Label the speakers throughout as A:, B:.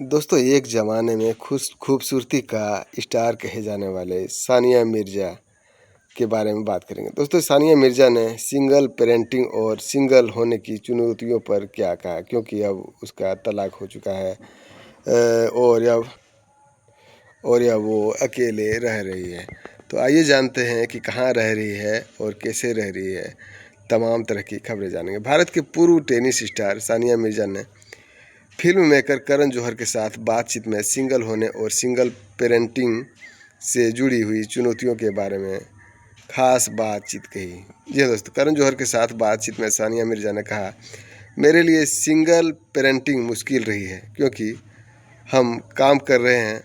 A: दोस्तों एक ज़माने में खूबसूरती का स्टार कहे जाने वाले सानिया मिर्ज़ा के बारे में बात करेंगे। दोस्तों सानिया मिर्ज़ा ने सिंगल पेरेंटिंग और सिंगल होने की चुनौतियों पर क्या कहा, क्योंकि अब उसका तलाक हो चुका है और अब वो अकेले रह रही है। तो आइए जानते हैं कि कहाँ रह रही है और कैसे रह रही है। तमाम तरह की खबरें जानेंगे। भारत के पूर्व टेनिस स्टार सानिया मिर्ज़ा ने फिल्म मेकर करण जौहर के साथ बातचीत में सिंगल होने और सिंगल पेरेंटिंग से जुड़ी हुई चुनौतियों के बारे में खास बातचीत कही। जी हाँ दोस्तों, करण जौहर के साथ बातचीत में सानिया मिर्ज़ा ने कहा, मेरे लिए सिंगल पेरेंटिंग मुश्किल रही है क्योंकि हम काम कर रहे हैं,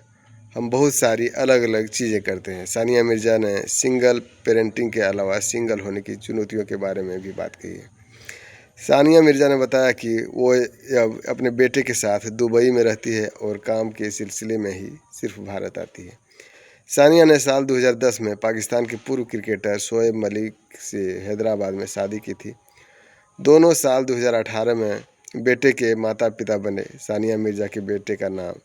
A: हम बहुत सारी अलग अलग चीज़ें करते हैं। सानिया मिर्ज़ा ने सिंगल पेरेंटिंग के अलावा सिंगल होने की चुनौतियों के बारे में भी बात कही है। सानिया मिर्ज़ा ने बताया कि वो अब अपने बेटे के साथ दुबई में रहती है और काम के सिलसिले में ही सिर्फ भारत आती है। सानिया ने साल 2010 में पाकिस्तान के पूर्व क्रिकेटर शोएब मलिक से हैदराबाद में शादी की थी। दोनों साल 2018 में बेटे के माता पिता बने। सानिया मिर्ज़ा के बेटे का नाम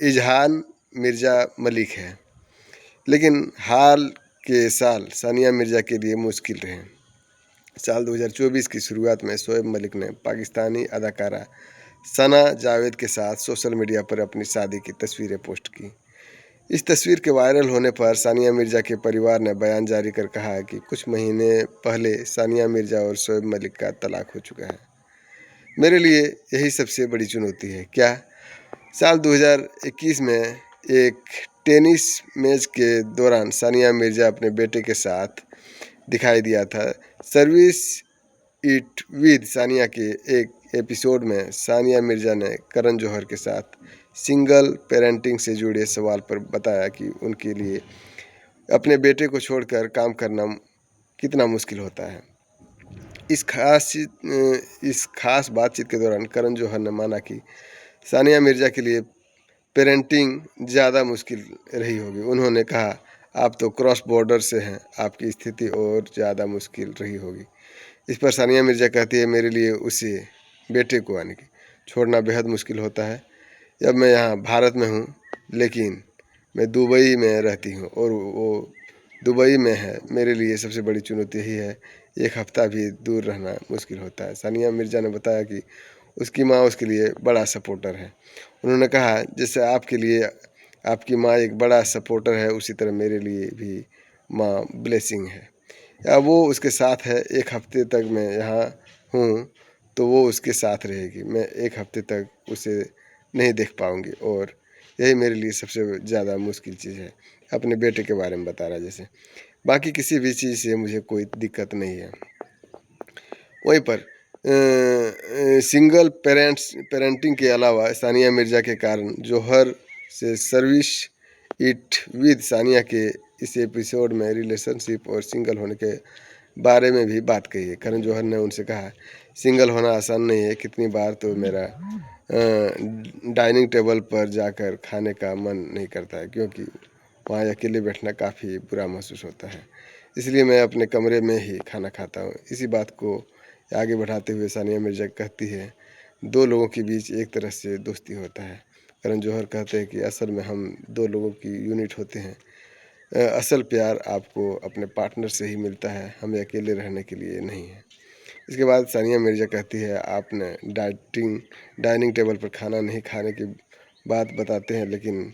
A: इजहान मिर्ज़ा मलिक है, लेकिन हाल के साल सानिया मिर्ज़ा के लिए मुश्किल रहे। साल 2024 की शुरुआत में शोएब मलिक ने पाकिस्तानी अदाकारा सना जावेद के साथ सोशल मीडिया पर अपनी शादी की तस्वीरें पोस्ट की। इस तस्वीर के वायरल होने पर सानिया मिर्ज़ा के परिवार ने बयान जारी कर कहा है कि कुछ महीने पहले सानिया मिर्ज़ा और शोएब मलिक का तलाक हो चुका है। मेरे लिए यही सबसे बड़ी चुनौती है। क्या साल 2021 में एक टेनिस मैच के दौरान सानिया मिर्ज़ा अपने बेटे के साथ दिखाई दिया था। सर्विस इट विद सानिया के एक एपिसोड में सानिया मिर्ज़ा ने करण जौहर के साथ सिंगल पेरेंटिंग से जुड़े सवाल पर बताया कि उनके लिए अपने बेटे को छोड़कर काम करना कितना मुश्किल होता है। इस खास बातचीत के दौरान करण जौहर ने माना कि सानिया मिर्ज़ा के लिए पेरेंटिंग ज़्यादा मुश्किल रही होगी। उन्होंने कहा, आप तो क्रॉस बॉर्डर से हैं, आपकी स्थिति और ज़्यादा मुश्किल रही होगी। इस पर सानिया मिर्ज़ा कहती है, मेरे लिए उसे बेटे को आने की छोड़ना बेहद मुश्किल होता है। जब मैं यहाँ भारत में हूँ, लेकिन मैं दुबई में रहती हूँ और वो दुबई में है। मेरे लिए सबसे बड़ी चुनौती यही है, एक हफ़्ता भी दूर रहना मुश्किल होता है। सानिया मिर्ज़ा ने बताया कि उसकी माँ उसके लिए बड़ा सपोर्टर है। उन्होंने कहा, जैसे आपके लिए आपकी माँ एक बड़ा सपोर्टर है, उसी तरह मेरे लिए भी माँ ब्लेसिंग है। या वो उसके साथ है। एक हफ्ते तक मैं यहाँ हूँ तो वो उसके साथ रहेगी। मैं एक हफ्ते तक उसे नहीं देख पाऊँगी और यही मेरे लिए सबसे ज़्यादा मुश्किल चीज़ है। अपने बेटे के बारे में बता रहा है। जैसे बाकी किसी भी चीज़ से मुझे कोई दिक्कत नहीं है। वहीं पर सिंगल पेरेंटिंग के अलावा सानिया मिर्ज़ा के कारण जौहर से सर्विस इट विद सानिया के इस एपिसोड में रिलेशनशिप और सिंगल होने के बारे में भी बात कही है। करण जौहर ने उनसे कहा, सिंगल होना आसान नहीं है। कितनी बार तो मेरा डाइनिंग टेबल पर जाकर खाने का मन नहीं करता है, क्योंकि वहाँ अकेले बैठना काफ़ी बुरा महसूस होता है। इसलिए मैं अपने कमरे में ही खाना खाता हूँ। इसी बात को आगे बढ़ाते हुए सानिया मिर्ज़ा कहती है, दो लोगों के बीच एक तरह से दोस्ती होता है। करण जौहर कहते हैं कि असल में हम दो लोगों की यूनिट होते हैं। असल प्यार आपको अपने पार्टनर से ही मिलता है, हमें अकेले रहने के लिए नहीं है। इसके बाद सानिया मिर्ज़ा कहती है, आपने डाइनिंग टेबल पर खाना नहीं खाने की बात बताते हैं, लेकिन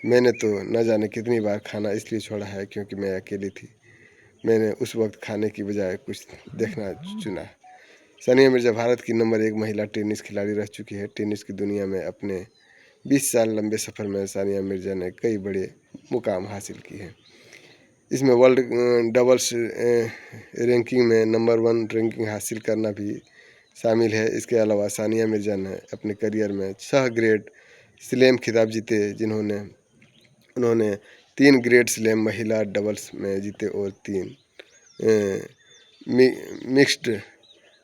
A: मैंने तो न जाने कितनी बार खाना इसलिए छोड़ा है क्योंकि मैं अकेली थी। मैंने उस वक्त खाने की बजाय कुछ देखना चुना। सानिया मिर्ज़ा भारत की नंबर 1 महिला टेनिस खिलाड़ी रह चुकी है। टेनिस की दुनिया में अपने 20 साल लंबे सफ़र में सानिया मिर्ज़ा ने कई बड़े मुकाम हासिल किए हैं। इसमें वर्ल्ड डबल्स रैंकिंग में नंबर 1 रैंकिंग हासिल करना भी शामिल है। इसके अलावा सानिया मिर्ज़ा ने अपने करियर में 6 ग्रेट स्लैम खिताब जीते, उन्होंने 3 ग्रेट स्लैम महिला डबल्स में जीते और 3 मिक्स्ड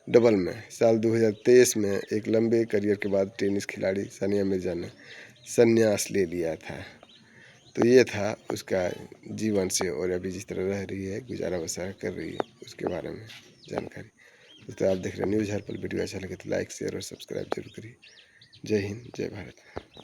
A: डबल में। साल 2023 में एक लंबे करियर के बाद टेनिस खिलाड़ी सानिया मिर्ज़ा ने संन्यास ले लिया था। तो ये था उसका जीवन से और अभी जिस तरह रह रही है, गुजारा बसर कर रही है, उसके बारे में जानकारी। दोस्तों आप देख रहे हैं न्यूज़ हर्पल। वीडियो अच्छा लगे तो लाइक शेयर और सब्सक्राइब जरूर करिए। जय हिंद, जय भारत।